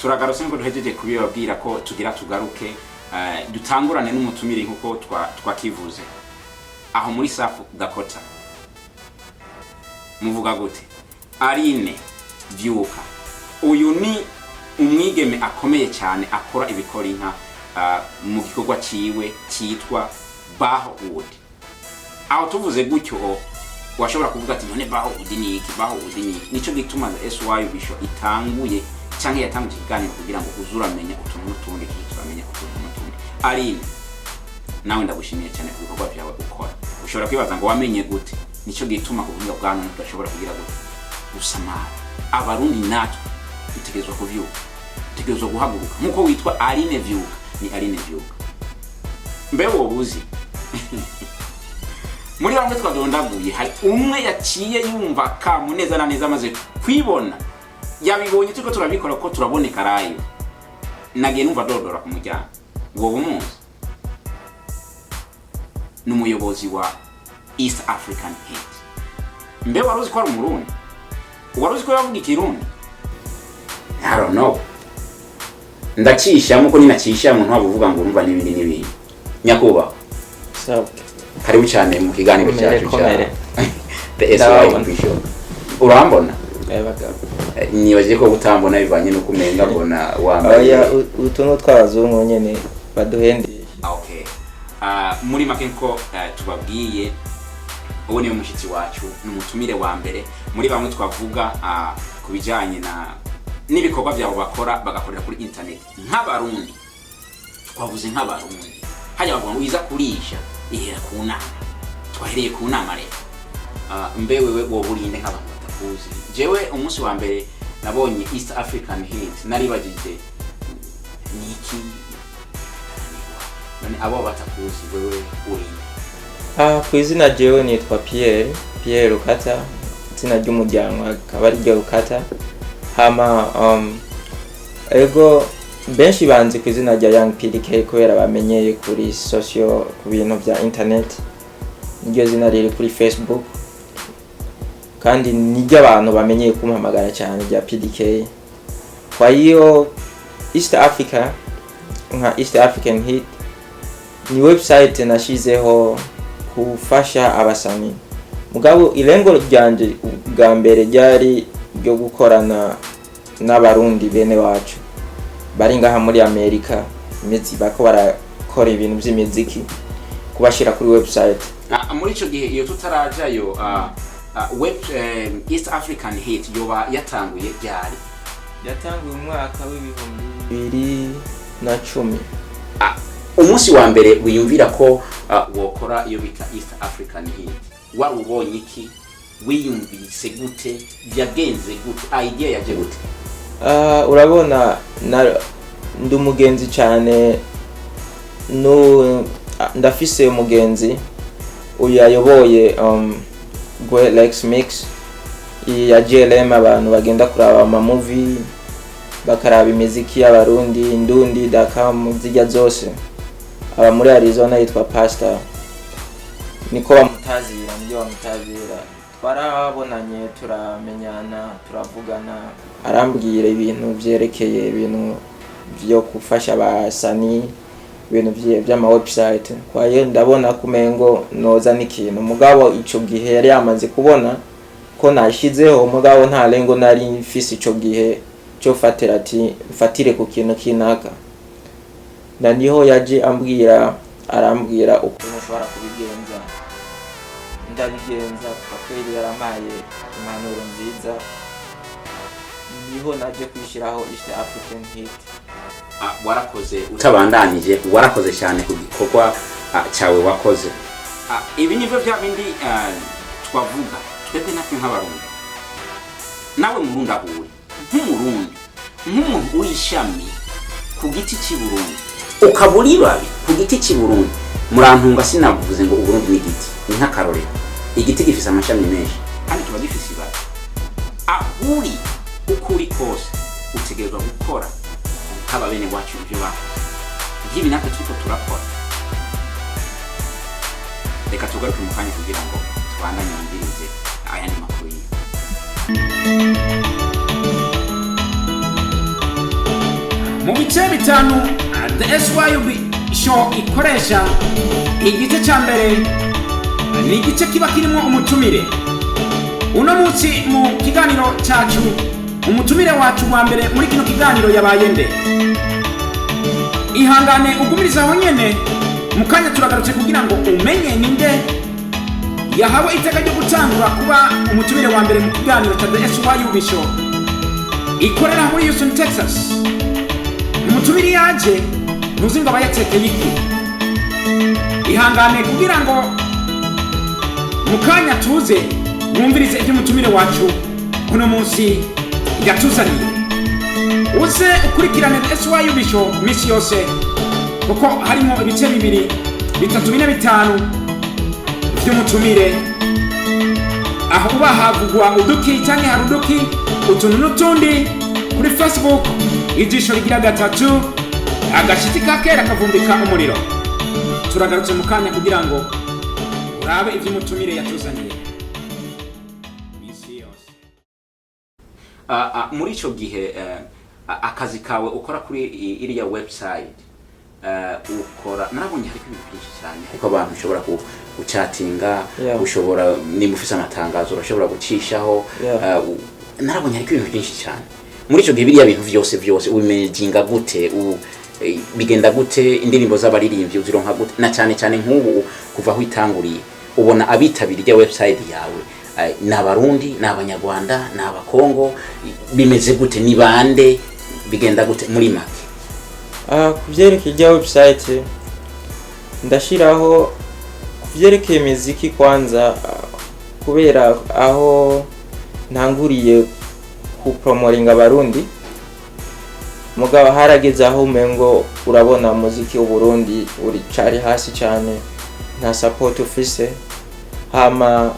turagarutse ngo duhejeje kubibabwira ko tugira tugaruke dutangurane n'umutumire nkuko twakivuze aho muri South Dakota. Muvuga gute? Aline Vyuka, uyu ni umwigeme akomeye cyane akora ibikora inka mu gikorwa ciwe cyitwa Bahowood. Aho tuvuze gutyo washobora kuvuga ati none Bahowood ni iki? Bahowood ni iki? Nico gituma SYUB itanguye cyangwa yatanguye ikiganiro kugira ngo uzuramenya utuntu n'utundi turamenya utuntu n'utundi. Aline, nawe ndagushimiye cyane ku bikorwa byawe ukora. Ushobora kwibaza ngo wamenye gute? Nico gituma kuvuga bwana tudashobora kugira gute gusamara. Abarundi natwe dutegerezwa kuvyuka, dutegerezwa guhaguruka nkuko witwa Aline Vyuka. Ni Aline Vyuka. Mbe wobuzi muri bamwe twadondaguye hari umwe yaciye yumva kamuneza na neza maze kwibona yabibonye tuko turabikora ko turaboneka rayo nagiye numva dodora ku mujyana ngo bumunsi n'umuyobozi wa East African Hit. Mbe waruzi ko ari umurundi? Waruzi ko yavuga ikirundi? I don't know. Ndacisha muko ninacisha umuntu wavuga ngo urumva n'ibindi n'ibindi. Nyakuba. Sawa. Karibu cyane mu kiganiro cyacu cya The SYUB. Urambona? Bagabo. Nibaje ko gutambona bivanye no kumenga bona wambaye. Oya utuntu twabazungu nyene baduhendeye. Okay. Muri makenko tubabwiye ubu ni umushitsi wacu n'umutumire wa mbere muri bamwe twavuga kubijanye na nibikorwa byabo bakora bagakorera kuri internet nk'abarundi. Twavuze nk'abarundi hajya bavuga ngo iza kurisha ihera ku nama. Twahereye ku nama rero mbe wewe woburinde nk'abantu batakuzi. Jewe umunsi wa mbere nabonye East African Hit naribagije niki none abo batakuzi wewe urinde. Kwizina jewe nitwa Pierre Rukata, izina ry'umuryango akaba ari ryo Rukata. Hama ego benshi banzi kwizina rya Young Pdk kubera bamenyeye kuri social ku bintu bya internet. Niryo zina riri kuri Facebook. Kandi niryo abantu bamenyeye kumpamagara cyane rya PDK. Kwa hiyo East Africa nka East African Hit ni website nashizeho kufasha abasani. Mugabo ilengo ryanje bwa mbere ryari ryo gukorana n'abarundi bene wacu bari ngaha muri Amerika imezi bako barakora ibintu by'imiziki kubashira kuri website. Muri ico gihe iyo tutarajayo East African Hit yoba yatanguye ryari? Yatanguye mu mwaka w'ibihumbi 2010. Umunsi wa mbere wiyumvira ko wokora iyo bita East African Hit wari ubonye iki? Wiyumvise gute? Byagenze gute? Idea yaje gute? Urabona ndumugenzi cyane no ndafise umugenzi uyayoboye Gwe Lex Mix ya JLM abantu bagenda kuraba ama movie bakaraba imiziki y'abarundi indundi.com zijya zose. Aba muri Arizona yitwa Pastor. Niko bamutazira ndio bamutazira. Twarabonanye turamenyana turavugana arambwira ibintu byerekeye ibintu byo kufasha abasani ibintu by'ama website. Kwa hiyo ndabona kumengo noza n'ikintu mugabo ico gihe yari yamaze kubona ko nashizeho mugabo nta lengo nari mfise ico gihe cyo fatira ati fatire ku kintu kinaka. Ndaniho yaje arambwira ukuntu ushobora kubigenza. Ndabigenza kweli yaramaye impanuro nziza. Niho naje kwishiraho East African Hit. Warakoze utabandanije warakoze cyane ku gikorwa cyawe wakoze. Ibi nivyo bya bindi twavuga twebwe natwe nk'abarundi. Nawe murundi ahuri nk'umurundi nk'umuntu uri ishami ku giti cy'i Burundi ukaburi babi ku giti cy'i Burundi. Murantunga sinavuze ngo Uburundi ni giti ni nk'akarorero. Igiti gifise amashami menshi kandi tuba gifise ibara. Ahuri ukuri kose utegerezwa gukora haba bene wacu ibyo bakoze. Ibi natwe tuko turakora. Reka tugaruke mu kanya kugira ngo tubandanye ndirize ayandi makuru. bice bitanu the SYUB show ikoresha. Igice cya mbere ni igice kiba kirimo umutumire. Uno munsi mu kiganiro cyacu umutumire wacu wa mbere muri kino kiganiro yabaye nde? Ihangane ugumiriza aho nyene, mukanya turagarutse kugira ngo umenye ninde yahawe iteka ryo gutangura kuba umutumire wa mbere mu kiganiro cya the SYUB show ikorera muri Houston, Texas. Umutumire yaje nuzinga bayatekeye iki? Ihangane kugira ngo mukanya tuze mwumvirize ibyo umutumire wacu uno munsi yatuzaniye. Uze ukurikirane SYUB show misi yose kuko harimo ibice bibiri, bitatu, bine, bitanu by'umutumire, aho uba havugwa uduki cyangwa haruduki utuntu n'utundi. Kuri Facebook ijisho rigira gatatu, agashiti kakera kavumbika umuriro. Turagarutse mukanya kugira ngo urabe ibyo umutumire yatuzaniye misi yose. Muri ico gihe akazi kawe ukora kuri iriya website ukora narabonye hari ibintu byinshi cyane, kuko abantu ushobora guchatinga, ushobora nimba ufise amatangazo urashobora gucishaho, narabonye hari ibintu byinshi cyane. Muri ico gihe biriya bintu vyose ubimenyinga gute, bigenda gute, indirimbo z'abaririmbyi uzironka gute, na cyane nk'ubu kuva aho itanguriye ubona abitabiriye website yawe n'abarundi, n'abanyarwanda, n'abakongo, bimeze gute, ni bande, bigenda gute muri make? Kuvyerekeye website ndashiraho kuvyerekeye muziki kwanza, kubera aho ntanguriye ku promoting abarundi, mugabo harageze aho umengo urabona muziki w'Uburundi uri cari hasi cyane, nta support ufise, hama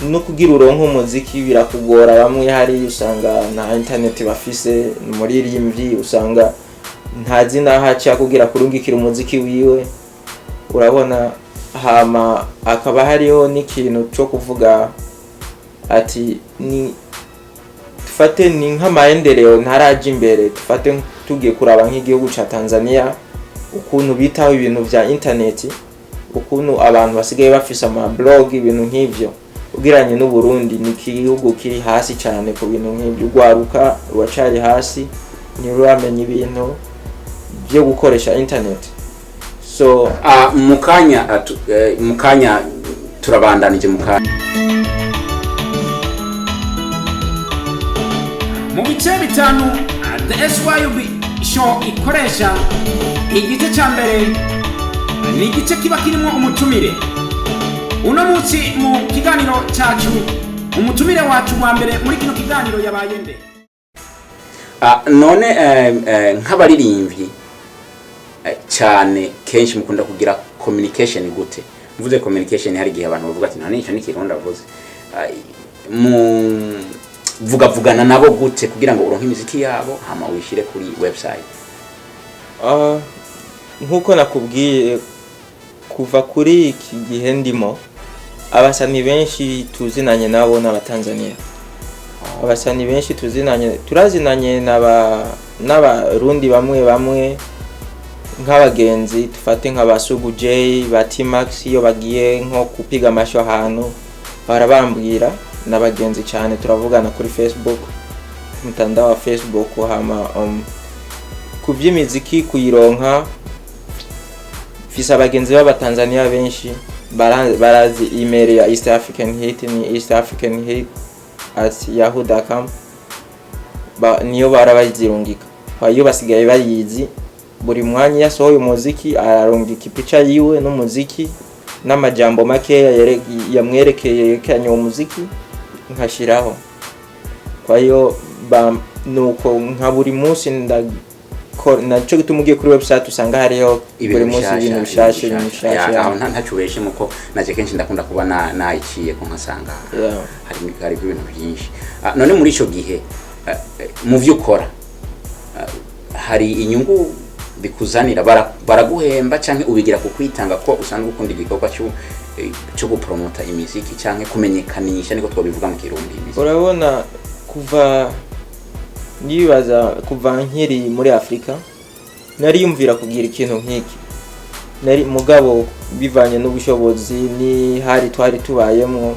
no kugira uronka umuziki birakugora. Bamwe hari usanga na internet bafise, muri rimvi usanga nta zina haca kugira kurungikira umuziki wiwe, urabona. Hama akaba hariho n'ikintu cyo kuvuga ati ni tufate ni nk'amaendeleo ntaraje imbere, tufate tugiye kuraba nk'igihugu ca Tanzania ukuntu bitaho ibintu vya internet, ukuntu abantu basigaye bafise ama blog, ibintu nk'ivyo, ugiranye n'u Burundi ni igihugu kiri hasi cyane ku bintu nk'ivyo. Ugwaruka rwacari hasi, ntiruramenya ibintu byo gukoresha internet. So mukanya turabandanije mukanya mu bice bitanu the SYUB show ikoresha. Igice cya mbere ni igice kiba kirimo umutumire. Uno munsi mu kiganiro cyacu umutumire wacu wa mbere muri kino kiganiro yabaye nde? None nk'abaririmbyi cyane kenshi mukunda kugira communication gute? Mvuze communication hari gihe abantu bavuga ati nta nicyo nikironda vuze, mu vugana nabo gute kugira ngo uronke imiziki yabo hama wishire kuri website? Nkuko nakubwiye, kuva kuri iki gihe ndimo, abasani benshi tuzinanye nabo n'abatanzania. Abasani benshi turazinanye n'abarundi bamwe nk'abagenzi, tufate nk'abasugu J, Batimax, iyo bagiye nko kupiga amasho ahantu barabambwira, n'abagenzi cyane turavugana kuri Facebook, mtandao wa Facebook. Hama kuvy'imiziki kuyironka, fise abagenzi b'abatanzania benshi barazi email ya East African Hit, ni eastafricanhit@yahoo.com, niyo barabazirungika. Iyo basigaye bayizi, buri mwanya yasohoye umuziki ararungika ipica yiwe n'umuziki n'amajambo make yamwerekeye kanya umuziki nkashiraho. Kwa hiyo nuko nka buri munsi naco gitumugiye kuri website usanga hariho buri munsi ibintu bishashe. Aho ntacubeshe muko naje kenshi ndakunda kuba naiciye ko nkasanga hari ibintu byinshi. None muri ico gihe mu vyukora hari inyungu bikuzanira, baraguhemba canke ubigira kukwitanga ko usanga ukunda igikorwa cyo gupromota imiziki canke kumenyekanisha, niko twabivuga mu Kirundi? Urabona, kuva nibaza kuva nkiri muri Afrika nari yumvira kugira ikintu nk'iki, nari mugabo bivanye n'ubushobozi ni hari twari tubayemo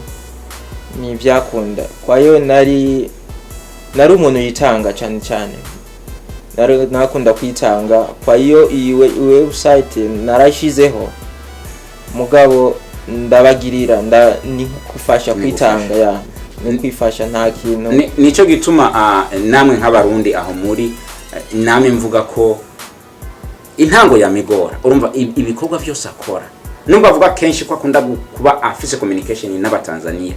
ni byakunda. Kwa hiyo nari umuntu yitanga cyane cyane, nakunda kwitanga. Kwa hiyo iyi website narashizeho mugabo ndabagirira ni kufasha kwitanga ya ni kwifasha nta kintu. Nico gituma namwe nk'abarundi aho muri namwe mvuga ko intango ya migora. Urumva ibikorwa byose akora, numva avuga kenshi ko akunda kuba afise communication n'abatanzania.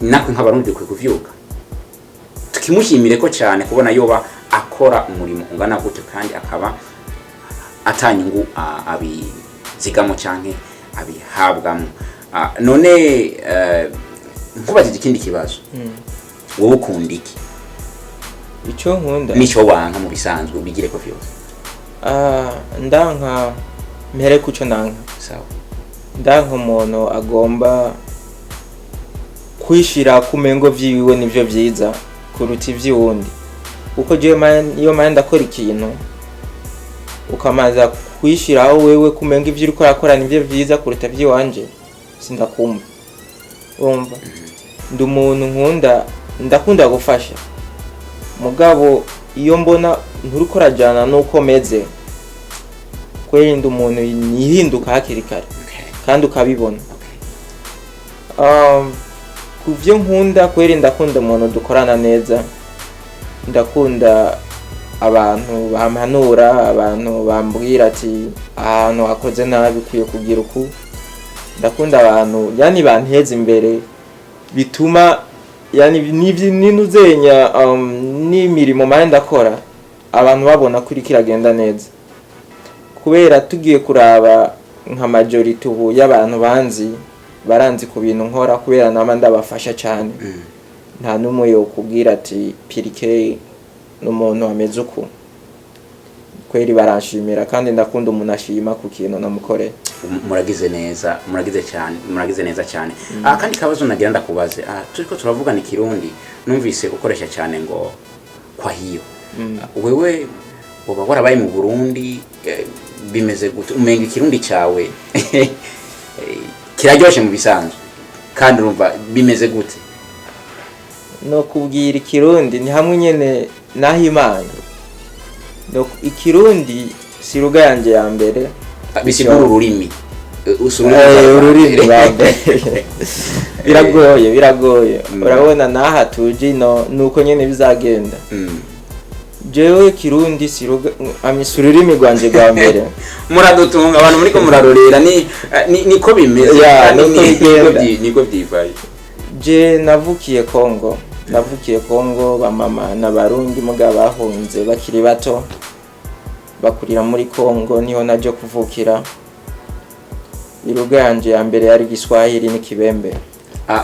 Nakwe nk'abarundi kwe kuvyuka tukimushimire ko cyane kubona yoba akora umurimo ungana gute kandi akaba atanyungu abizigamo canke abihabwamo. None nkubajije ikindi kibazo, wowe ukunda iki? Ico nkunda nico wanka mu bisanzwe ubigire ko vyose. Ndanka mpere kuco nanka. Sawa. Ndanka umuntu agomba kwishira kumengo vyiwe nivyo vyiza kuruta ivy'uwundi. Uko je iyo ndakora ikintu ukamaza kwishiraho wewe kumenga ivyo uriko urakora nivyo vyiza kuruta vy'iwanje, sindakumva. Urumva ndi umuntu ndakunda gufasha, mugabo iyo mbona nturiko rajana nuko meze kweri ndi umuntu yihinduka hakiri kare kandi ukabibona. Kuvyo nkunda kweri ndakunda umuntu dukorana neza, ndakunda abantu bampanura, abantu bambwira ati ahantu hakoze nabi kuye kugira uku. Ndakunda abantu yani banteza imbere bituma yani ninuzenya n'imirimo manje ndakora abantu babona kuri kiragenda neza. Kubera tugiye kuraba nka majority ubu y'abantu baranzi ku bintu nkora kubera nama ndabafasha cyane. Nta numwe yo kubwira ati Pdk n'umuntu ameze uko. Kweri baranshimira kandi ndakunda umuntu ashima ku kintu namukore. Muragize neza cyane. Kandi kabazo nagira ndakubaze, turiko turavugana ikirundi numvise ukoresha cyane ngo kwa hiyo. Wewe woba warabaye mu Burundi bimeze gute? Umenga ikirundi cyawe kiraryoshe mu bisanzwe kandi urumva bimeze gute? No kubwira ikirundi ni hamwe nyene naho Imana. No ikirundi si ruga yanje ya mbere bisigura ururimi ururimi bambe biragoye. Urabona naha tuje nuko nyene bizagenda. Jewe kirundi si ruga amisururimi rwanje rwa mbere. Muradutunga abantu muri ko murarorera niko bimeze niko byivaye. Je navukiye Kongo bamama n'abarundi muga bahunze bakiri bato bakurira muri Kongo, niho naje kuvukira. Iruga yanje ya mbere yari Giswahili n'Ikibembe.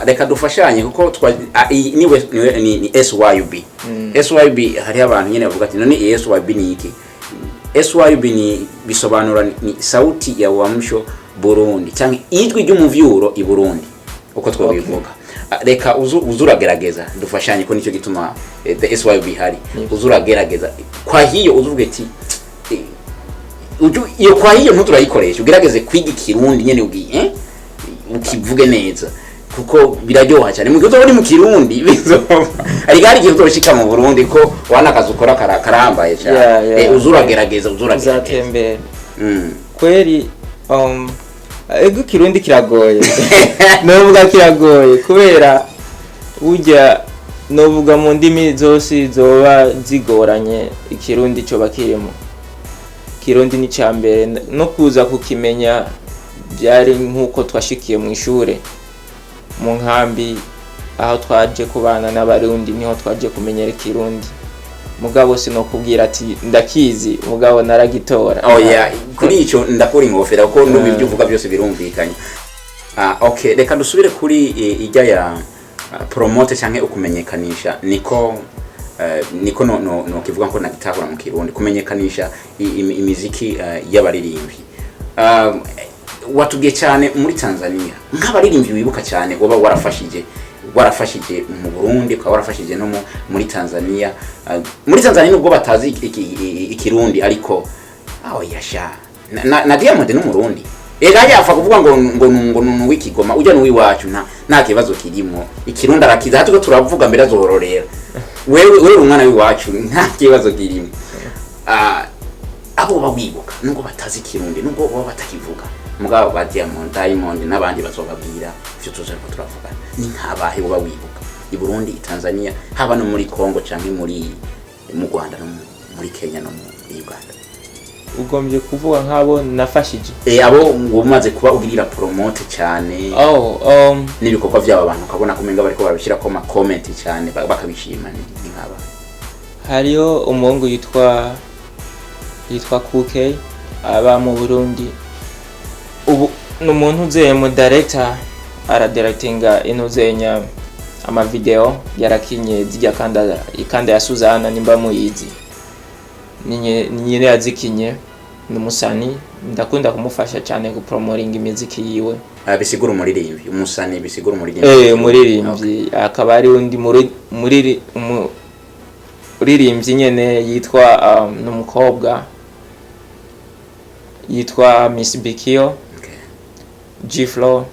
Reka dufashanye kuko ni SYUB. SYUB hari abantu nyene bavuga ati none SYUB ni iki? SYUB ni bisobanura ni sauti ya uamsho Burundi cyangwa ijwi ry'umuvyuro i Burundi uko twabivuga. Reka uzuragerageza dufashanye ko nicyo gituma the SYUB hari. Uzuragerageza kwa hiyo uzuvuga ati iyo kwa hiyo ntuturayikoresha ugerageze kwiga ikirundi nyene ugiye ukivuge neza kuko biraryoha cyane. Mu gihe uri mu kirundi bizova ari gari gihe uzoshika mu Burundi ko wanakaza ukora karambaye cyane. Uzuragerageza uzatembera. Kweri ego kirundi kiragoye. Novuga kiragoye kubera ujya novuga mu ndimi zose zoba zigoranye ikirundi cyo bakirimo. Kirundi ni cyambere no kuza kukimenya byari nkuko twashikiye mu ishure mu nkambi aho twaje kubana n'abarundi, niho twaje kumenyera Kirundi. Mugabo sinokubwira ati ndakizi mugabo naragitora. Kuri ico ndakora ingofera ko n'ibyo uvuga byose birumvikanye. Okay, reka dusubire kuri ijya ya promote cyangwa ukumenyekanisha niko no kivuga ko nagitahura mu Kirundi kumenyekanisha imiziki y'abaririmbyi. Watubwiye cyane muri Tanzania nk'abaririmbyi wibuka cyane woba warafashije warafashije mu Burundi kwa warafashije no muri Tanzania. Muri Tanzania nubwo batazi ikirundi ariko aho yasha na Diamond no Murundi ega yafa kuvuga ngo wikigoma ujya n'uwi wacu nta kibazo kirimo ikirundi arakiza hatuko turavuga mbere azororera wewe umwana w'iwacu nta kibazo kirimo. Abo bawibuka nubwo batazi ikirundi nubwo baba batakivuga mugabo ba Diamond n'abandi bazobabwira ivyo tuzariko turavuga ni nkabahe bo bawibuka i Burundi i Tanzania haba no muri Kongo canke mu Rwanda no muri Kenya no muri Uganda. Ugombye kuvuga nk'abo nafashije abo umaze kuba ugirira promote cyane n'ibikorwa by'aba bantu ukabona kumenga bariko barabishira ko comment cyane bakabishima ni nkaba. Hariyo umuhungu yitwa Kuke aba mu Burundi ubu n'umuntu uzeye mu director directinga inozenya ama video yarakinye zijya kanda ya Suzana nimba muyizi nyine yazikinye n'umusani ndakunda kumufasha cyane ku promoting imiziki yiwe. Bisigura umuririmbi umusani bisigura umuririmbi umuririmbi akaba ari undi uririmbyi nyene yitwa n'umukobwa yitwa Miss Bikio G-Flow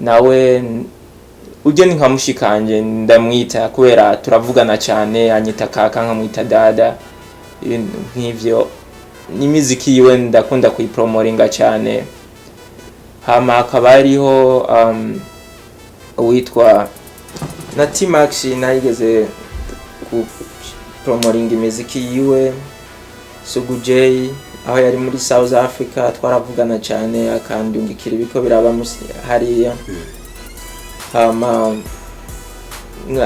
nawe uje ni nkamushikanje ndamwita kubera turavugana cyane anyita kaka nkamwita dada nk'ivyo n'imiziki yiwe ndakunda kuyipromotinga cyane. Hama akaba ariho witwa na T-Max nayigeze ku promoting imiziki yiwe. Sugu J aho yari muri South Africa twaravugana cyane akandungikira ibiko biraba hariya. Hama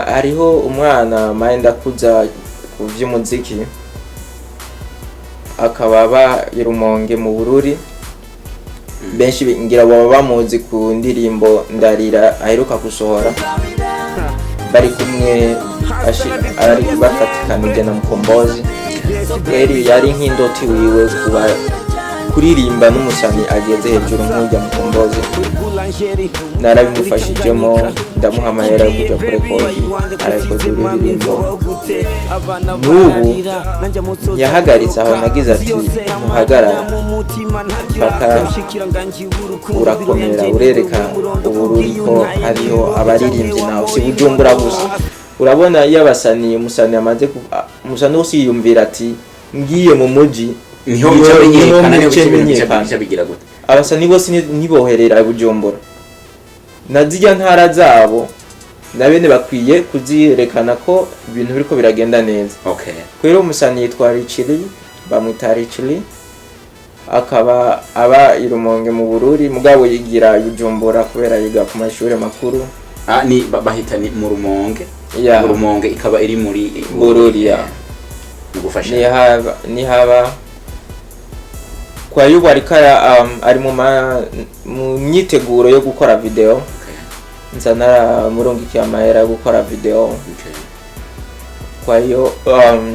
hariho umwana mayenda kuza ku vy'umuziki akaba Rumonge mu Bururi benshi ngira baba bamuzi ku ndirimbo Ndarira aheruka gusohora bari kumwe ari bafatikanije na Mukombozi. Yari nk'indoti wiwe kuba kuririmba n'umusani ageze hejuru nk'ujya Mukombozi narabimufashijemo ndamuha amahera yo kuja kurekodi arakoze uririmbo. N'ubu yahagaritse aho nagize ati muhagarara paka urakomera urereka Ubururi ko hariho abaririmbyi nawe si Bujumbura gusa. Urabona iyo abasani umusani amaze umusani usiyumvira ati ngiye mu muji niho bica bigira gute abasani bose niboherera Bujumbura nazijya ntara zabo nabene bakwiye kuzirekana ko ibintu biriko biragenda neza. Kwero umusani yitwa Richili bamwita Richili akaba aba Rumonge mu Bururi mugabo yigira Bujumbura kubera yiga ku mashuri makuru ni bahita ni mu Rumonge mu Rumonge ikaba iri muri Bururi mugufasha ni haba kwa yuko ari mu myiteguro yo gukora video nzana Rungikira amahera yo gukora video. Kwa hiyo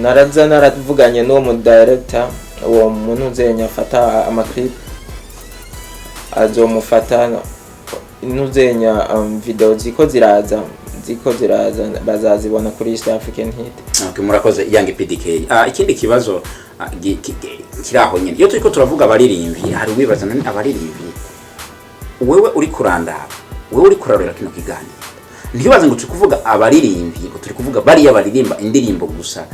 naravuganye n'uwo mu director uwo muntu uzenya afata amaclip azomufata inuzenya video ziko ziraza bazazibona kuri East African Hit. Murakoze Young Pdk. Ikindi kibazo kiraho nyine iyo turiko turavuga abaririmbi hari wibaza nani abaririmbi wewe uri kurandaba wewe uri kurarira kino kiganiro ntibaze ngo tukuvuga abaririmbi ngo turi kuvuga bari yabaririmba indirimbo gusa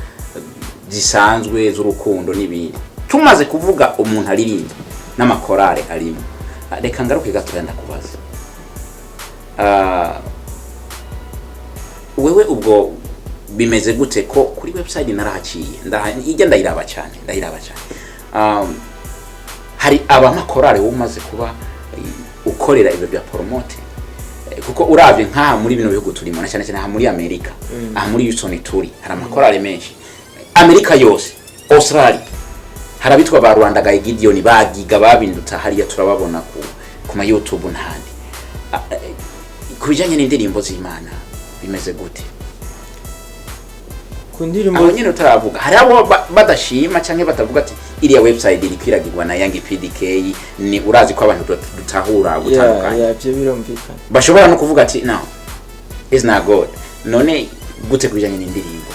zisanzwe z'urukundo n'ibindi. Tumaze kuvuga umuntu aririmba n'amakorale arimo reka ngaruke gato ndakubaza wewe ubwo bimeze gute ko kuri website narahaciye ijya ndayiraba cyane hari abamakorale umaze kuba ukorera ibyo bya promote kuko uravye nka muri bino bihugu turimo na cyane cyane muri America muri Houston turi hari amakorale menshi America yose Australia harabitwa ba Rwanda ga Gideon bagiga babindutsa hariya turababona ku ma YouTube n'ahandi. Kubijanye n'indirimbo z'Imana bimeze gute kundirimbo abanyene turavuga hari abo badashima canke batavuga ati iriya website iri kwiragirwa na Young Pdk ni urazi ko abantu dutahura gutandukanye byo birumvikana bashobora no kuvuga ati no is not good. None gute kubijanye n'indirimbo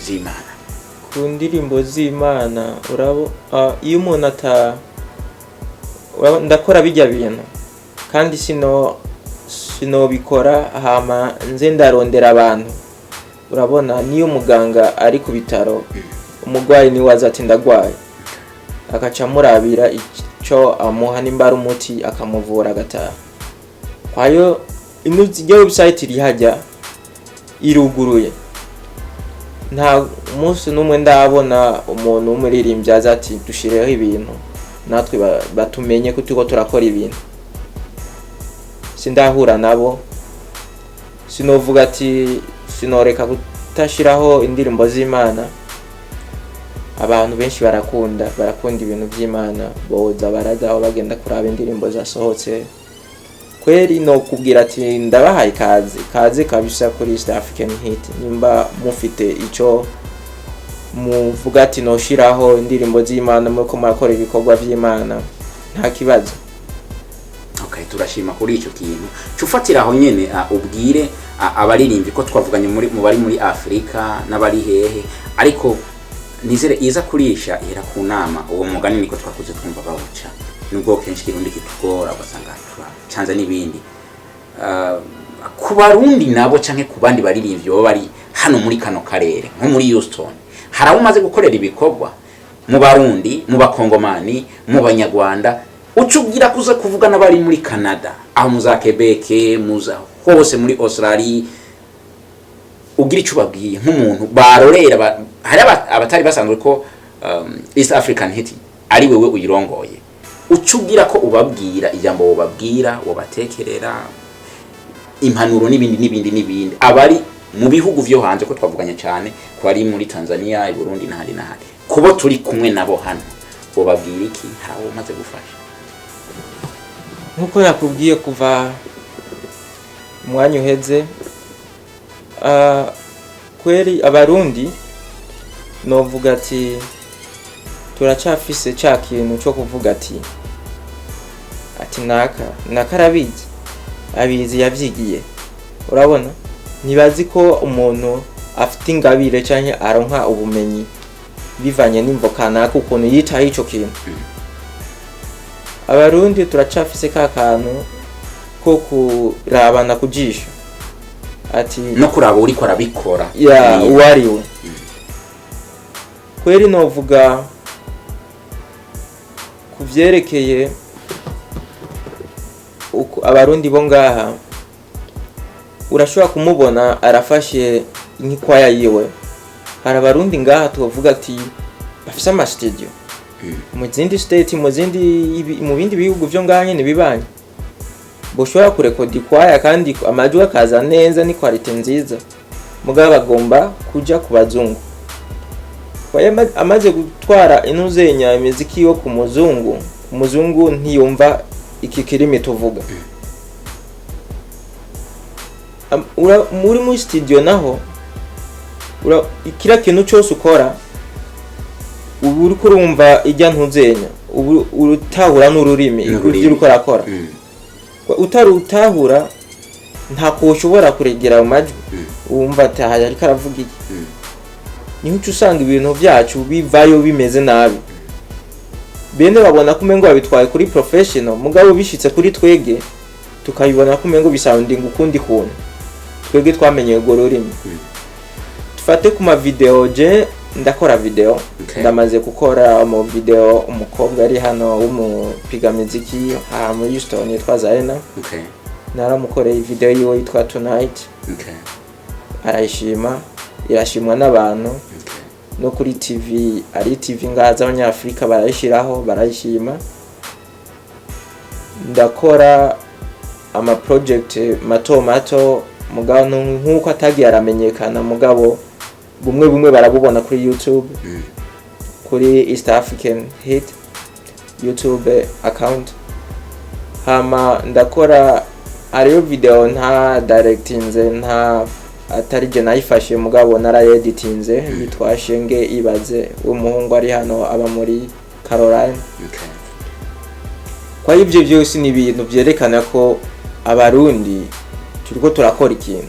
z'Imana? Ku ndirimbo z'Imana urabo iyo umuntu ndakora bijya bintu kandi sino bikora hama nze ndarondera abantu. Urabona niyo muganga ari ku bitaro umugwayi ni waza ati ndagwaye akaca murabira icyo amuha nimbara umuti akamuvura agataha. Kwayo imuzijya website iri hajya iruguruye nta munsi numwe ndabona umuntu umuririmbyi aza ati dushireho ibintu natwe batumenye ko tuko turakora ibintu. Sindahura nabo, sinovuga ati sinoreka gutashiraho indirimbo z'Imana. Abantu benshi barakunda ibintu by'Imana, boza baradaho bagenda kuraba indirimbo zasohotse. Kweri no kubwira ati ndabahaye kaze kabisa kuri East African Hit. Nimba mufite ico muvuga ati no shiraho indirimbo z'Imana muko makora ibikorwa by'Imana nta kibazo. Okay, turashima kuri ico kintu. Cufatira aho nyene ubwire abaririmbi ko twavuganye mu bari muri Afrika n'abari hehe, ariko nizere iza kurisha ihera ku nama. Uwo mugani niko twakuze twumva bawuca, nubwo kenshi kirundi kitugora basanga canza n'ibindi. Ku Barundi nabo canke ku bandi baririmvyi bo bari hano muri kano karere nko muri Houston, haraho umaze gukorera ibikorwa mu Barundi, mu Bakongomani, mu Banyarwanda, ucugira kuza kuvuga n'abari muri Canada, aho muza Quebec, muza hose muri Australia, ugira ico babwiye nk'umuntu barorera hari abatari basanzwe ko East African Hit ari wewe uyirongoye, ucugira ko ubabwira ijambo ubabwira wabatekerera impanuro n'ibindi abari mu bihugu vyo hanze ko twavuganye cyane ko ari muri Tanzania, i Burundi n'ahandi kubo turi kumwe nabo hano ubabwira iki harawo maze gufasha? Nkuko yakubwiye kuva umwanya uheze, kweri Abarundi novuga ati turacafise ca kintu cyo kuvuga ati nakarabizi abizi yavyigiye. Urabona nibazi ko umuntu afite ingabire canke aronka ubumenyi bivanye n'imvokana ukuntu yitaho ico kintu. Abarundi turacafise ka kantu ko kurabana kujisha ati no kuraba uri ko arabikora uwariwe. Kweri novuga kuvyerekeye Abarundi bo ngaha, urashobora kumubona arafashe nk'ikwaya yiwe. Hari Abarundi ngaha tuvuga ati bafise ama studio mu zindi state, mu bindi bihugu vyo nganye nibibanye, boshobora kurekodi kwaya kandi amajwi akaza neza ni quality nziza, mugabo bagomba kuja ku bazungu. Kwaya amaze gutwara inuzenya imiziki yo ku muzungu ntiyumva iki kirimi tuvuga. Muri mu studio naho kira kintu cyose ukora uri kurumva ijya ntuzenya, urutahura n'ururimi ivyo uko rakora. Utarutahura ntako ushobora kuregera mu majwi wumva tahaye ariko aravuga iki. Niho usanga ibintu byacu bivayo bimeze nabi. Bene babona kumengo babitwaye kuri professional, mugabo bishitse kuri twege tukayibona kumengo bisounding ukundi kuntu. Twege twamenye go rurimi. Tufate kuma video je ndakora video, ndamaze gukora mu video umukobwa ari hano w'umupiga muziki muri Houston yitwa Zaina. Naramukoreye video yiwe yitwa Tonight. Arayishima, irashimwa n'abantu. No kuri TV, ari TV ngaza abanyafrika barayishiraho barayishima. Ndakora ama project mato mugabo nkuko atagiye aramenyekana, mugabo bumwe barabubona kuri YouTube, kuri East African Hit YouTube account. Hama ndakora ariyo video nta directinze nta atari je nayifashe, mugabo naraeditinze yitwa Shenge Ibaze umuhungu ari hano aba muri Caroline. Kwa ivyo byose ni ibintu byerekana ko Abarundi turiko turakora ikintu.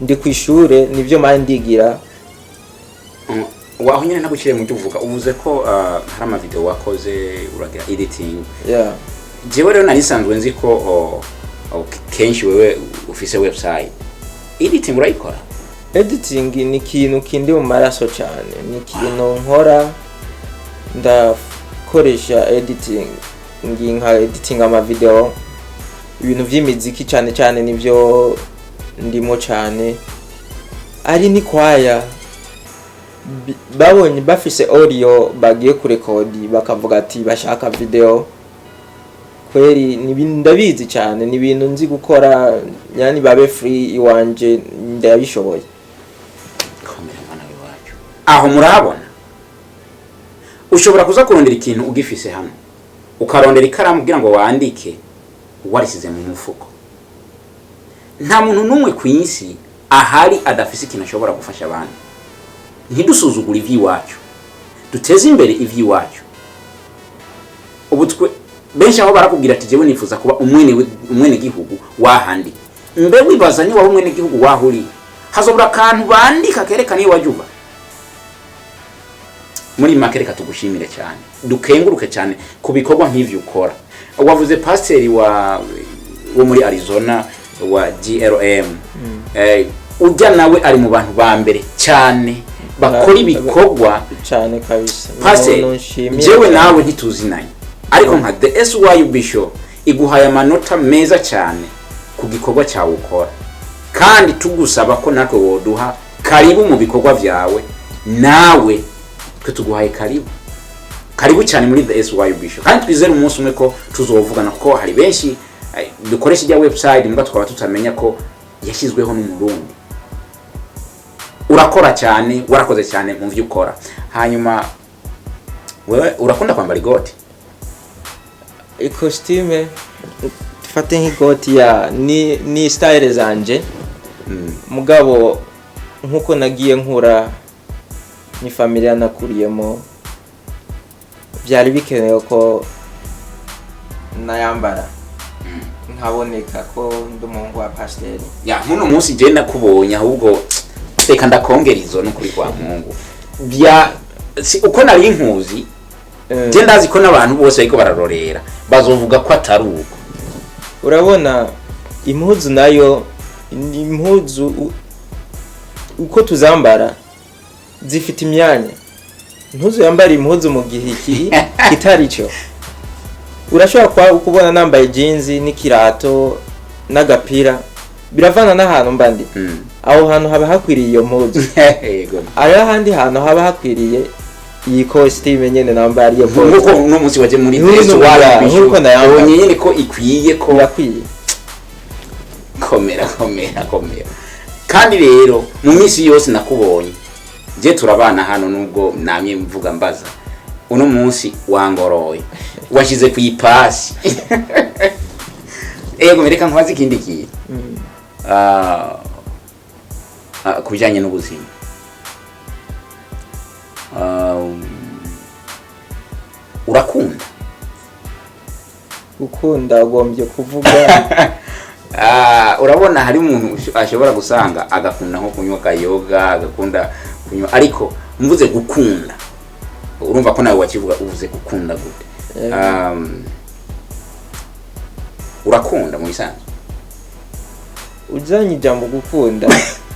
ndi kwishure nivyo mandigira. Waho nyene nagushire mu tuvuga uvuze ko hari ama video wakoze uragira editing. Yeah. Jewe rero narisanzwe nzi ko kenshi wewe ufise website. Editing urayikora? Editing ni ikintu kindi mu maraso cyane, ni ikintu nkora ndakoresha editing, nka editing ama video, ibintu vy'imiziki cyane cyane nivyo ndimo cyane. Ari ni kwaya babonye bafise audio bagiye kurekodi bakavuga ati bashaka video, kweri ndabizi cyane, ni ibintu nzi gukora, yani babe free iwanje ndabishoboye. Aho murabona ushobora kuza kurondera ikintu ugifise hano ukarondera ikaramu kugira ngo wandike warisize mu mufuko. Nta muntu numwe kwinsi ahari adafise ikintu ashobora gufasha abantu. Ntidusuzugura ivy'iwacu, duteze imbere ivy'iwacu. Ubutwe benshi aho barakubwira ati jewe nifuza kuba umwene gihugu wahandi. Mbe wibaza ni wa umwene gihugu wahuri hazobura kantu bandika kerekana iyo wajuba. Muri makereka tugushimire cyane, dukenguruke cyane kubikorwa nk'ivyo ukora. Wavuze pasteur wo muri Arizona wa GLM. Ujya nawe ari mu bantu ba mbere cyane bakora ibikorwa cyane kabisa. Pasteur jewe nawe ntituzinanye, ariko nka the SYUB show iguhaye amanota meza cyane ku gikorwa cyawe ukora, kandi tugusaba ko natwe woduha karibu mu bikorwa vyawe. Nawe twe tuguhaye karibu cyane muri the SYUB show, kandi twizere umunsi umwe ko tuzovugana, kuko hari benshi dukoresha ijya website mbwa tukaba tutamenya ko yashyizweho n'umurundi. Urakora cyane, warakoze cyane mu vyo ukora. Hanyuma wewe urakunda kwambara igoti? Costume fate nk'igoti ya ni style zanje. Mugabo nkuko nagiye nkura ni familia nakuriyemo, byari bikenewe ko nayambara nkaboneka ko ndumuhungu wa pasteur. Ya nkuno munsi je nakubonye, ahubwo reka ndakongerizo no kuri kwa Mungu. Si uko nari inkuzi je ndazi ko n'abantu bose ariko bararorera bazovuga ko atari uko. Urabona impuzu nayo impuzu uko tuzambara zifite imyanya. Impuzu yambara impuzu mu gihe kitari cyo. Urashobora kubona nambaye jeans n'ikirato n'agapira biravana n'ahantu mbandi. Aho hantu haba hakwiriye iyo mpuzu. Ari ahandi hantu haba hakwiriye iyi costume nyene nambara iyo mpuzu. Nuko no munsi waje muri SYUB nuko nayambara nyene ko ikwiye ko yakwiye. Komera. Kandi rero mu minsi yose nakubonye je turabana hano, nubwo namye mvuga mbaza uno munsi wangoroye washize ku ipasi. Mereka nkwazi ikindi kintu kubijanye n'ubuzima. Urakunda? Ukunda ugombye kuvuga urabona hari umuntu ashobora gusanga agakunda nko kunywa kayoga, agakunda kunywa, ariko mvuze gukunda urumva ko nawe wakivuga uvuze gukunda gute? Urakunda mu bisanzwe? Ujanye ijambo gukunda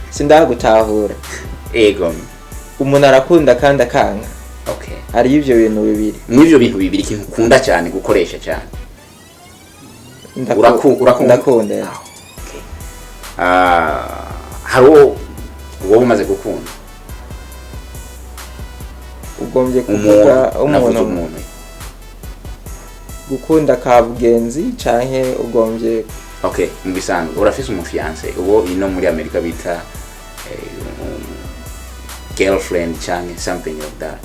sindagutahura. Umuntu arakunda kandi akanga. Okay. Ari ivyo bintu bibiri. N'ivyo bintu bibiri kintu ukunda cyane gukoresha cyane. Urakunda. Okay. Haro uwo umaze gukunda? Ugombye kuvuga umuntu. Gukunda kabugenzi canke ugombye? Okay, mbisanzwe urafise umufiance uwo ino muri Amerika bita girlfriend canke something like that.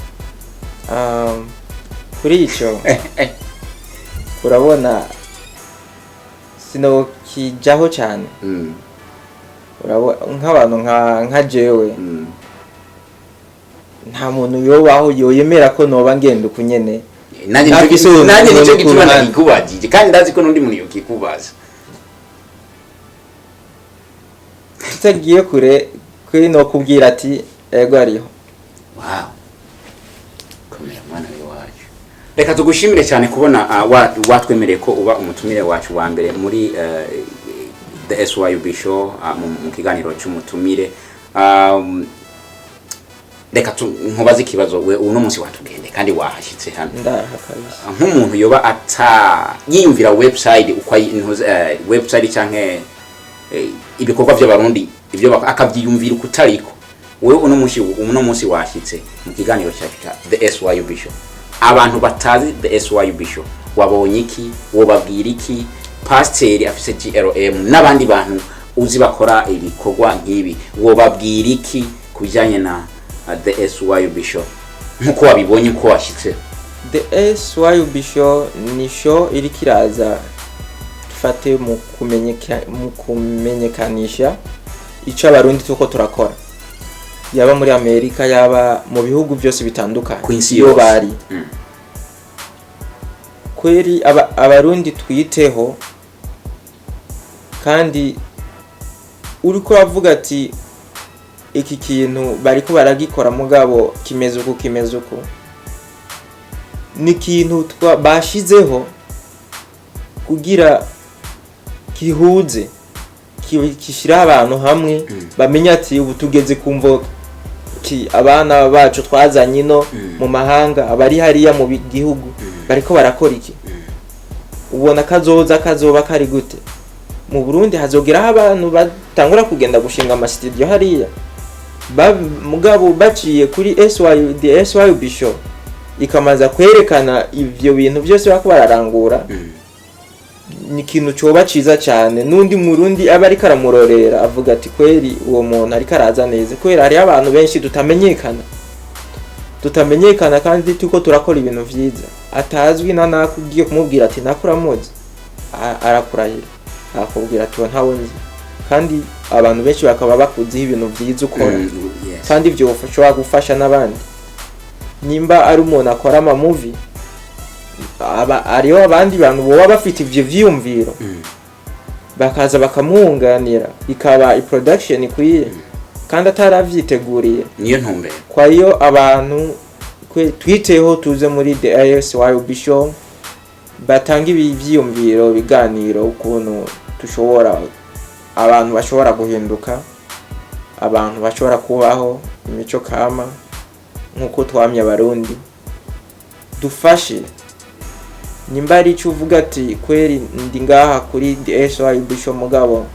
Kuri ico urabona sino kijaho cyane. Urabona nk'abantu nka jewe nta muntu yobaho yoyemera ko noba ngenda kunyene. Nanjye nicyo gituma nakikubajije, kandi ndazi ko nundi muntu yokikubaza. tutagiye kure kuri no kubwira ati ego ariho. Wow, komera mwana wacu. Reka tugushimire cyane kubona watwemereye ko uba umutumire wacu wa mbere muri the SYUB show mu kiganiro cy'umutumire. Reka nkubaze ikibazo, we uno munsi watugende kandi wahashitse hano nk'umuntu yoba ata yiyumvira website uko website canke ibikorwa by'abarundi ibyo akabyiyumvira kutariko, we uno munsi washitse mu kiganiro cya the SYUB show, abantu batazi the SYUB show wabonye iki, wobabwira iki? Pasteur afise GLM n'abandi bantu uzi bakora ibikorwa nk'ibi, wobabwira iki kujyanye na the SYUB show nkuko wabibonye ko washitse? The SYUB show ni show iri kiraza tufate mu kumenyekanisha ico abarundi tuko turakora, yaba muri Amerika yaba mu bihugu byose bitandukanye iyo bari. Kweri abarundi twiteho, kandi uriko bavuga ati iki kintu bariko baragikora mugabo kimeze uko ni kintu bashizeho kugira kihuze kishira abantu hamwe bamenya ati ubu tugeze kumvo ki abana bacu twazanye no mu mahanga abari hariya mu gihugu bariko barakora iki, ubona kazoba kari gute. Mu Burundi hazogeraho abantu batangura kugenda gushinga ama studio hariya, mugabo baciye kuri SYUB show ikamaza kwerekana ivyo bintu byose bako bararangura. Ni kintu coba ciza cyane, nundi murundi aba ari karamurorera avuga ati kweri uwo muntu ari karaza neza, kweri hari abantu benshi tutamenyekana kandi tuko turakora ibintu vyiza, atazwi na nakugiye kumubwira ati nakuramuzi arakurahira akubwira ati ntawe nzi, kandi abantu benshi bakaba bakuziho ibintu vyiza ukora. Kandi byo ufashwa gufasha nabandi. Nimba ari umuntu akora ama movie ariyo abandi bantu bo bafite ivyo vyiyumviro bakaza bakamuunganira ikaba production ikwiye kandi ataravyiteguriye, niyo ntumbero. Kwa hiyo abantu twiteho tuze muri the SYUB show batanga ivyiyumviro biganiro ukuntu tushobora abantu bashobora guhinduka, abantu bashobora kubaho imico kama nkuko twamye abarundi. Dufashe nimba ari cyo uvuga ati kweri ndi ngaha kuri the SYUB show mugabo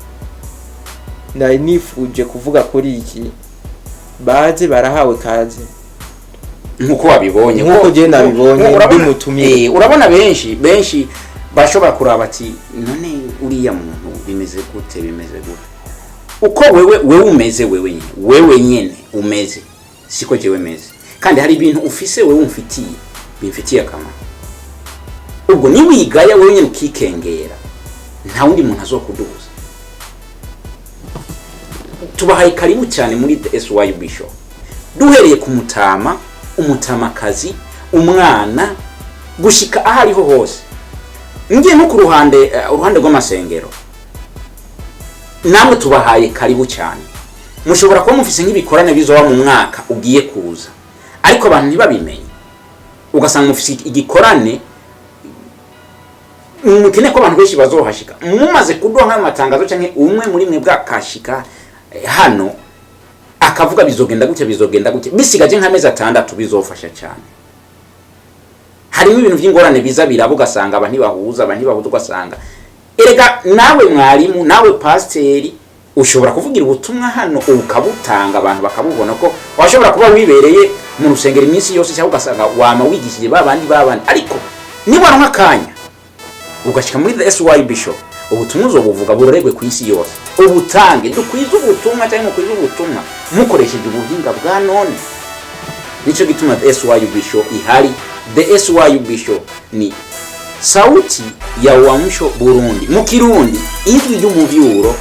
nari nifuje kuvuga kuri iki, baze barahawe kaze nkuko wabibonye, nkuko je nabibonye ndi mutumire. Urabona benshi bashobora kuraba ati none uriya muntu bimeze gute uko wewe umeze, wewe nyene umeze siko jewe meze, kandi hari ibintu ufise wewe bimfitiye akamaro. Ubwo ni wigaya wewe nyene ukikengera, nta wundi muntu azokuduza. Tubahaye karibu cyane muri the SYUB show, duhereye ku umutamakazi, umwana gushika ahariho hose. Ngiye no ku ruhande rw'amasengero, namwe tubahaye karibu cyane. Mushobora kuba mufise nk'ibikorane bizoba mu mwaka ugiye kuza, ariko abantu ntibabimenye, ugasanga mufise igikorane mukene ko abantu benshi bazohashika. Mumaze kuduha amatangazo canke umwe muri mwe bwakashika hano akavuga bizogenda gutya bisigaje nk'amezi 6 bizofasha cyane. Harimo ibintu by'ingorane biza birabo ugasanga abantu bahuza ugasanga erega nawe mwarimu nawe pasteri ushobora kuvugira ubutumwa hano ukabutanga abantu bakabubona ko washobora kuba wibereye mu rusengero iminsi yose cyangwa ugasanga wama wigishije babandi ariko niba nk'akanya ugashika muri the SYUB show ubutumwa uzobuvuga buregwe ku isi yose, ubutange dukwiza ubutumwa cyangwa mukwiza ubutumwa mukoresheje ubuhinga bwa none. Nico gituma the SYUB show ihari. The SYUB show ni sauti ya uamsho Burundi mu Kirundi, ijwi ry'umuvyuro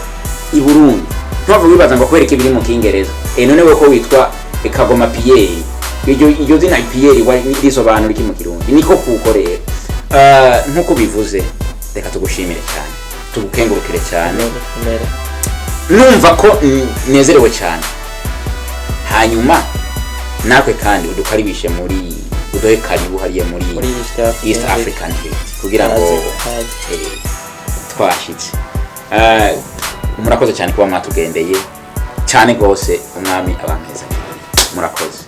i Burundi. Ntavuga bibaza ngo kwereka ibiri mu Kingereza. None we ko witwa Kagoma Pierre, iryo zina Pierre risobanura iki mu Kirundi? Niko kukorera. Nkuko bivuze, reka tugushimire cyane, tugukengurukire cyane. numva ko nezerewe cyane. Hanyuma nakwe kandi udukaribishe muri udohe karibu hariye muri East African Hit kugira ngo twashitse. Murakoze cyane kuba mwatugendeye cyane gose umwami abameza. Murakoze.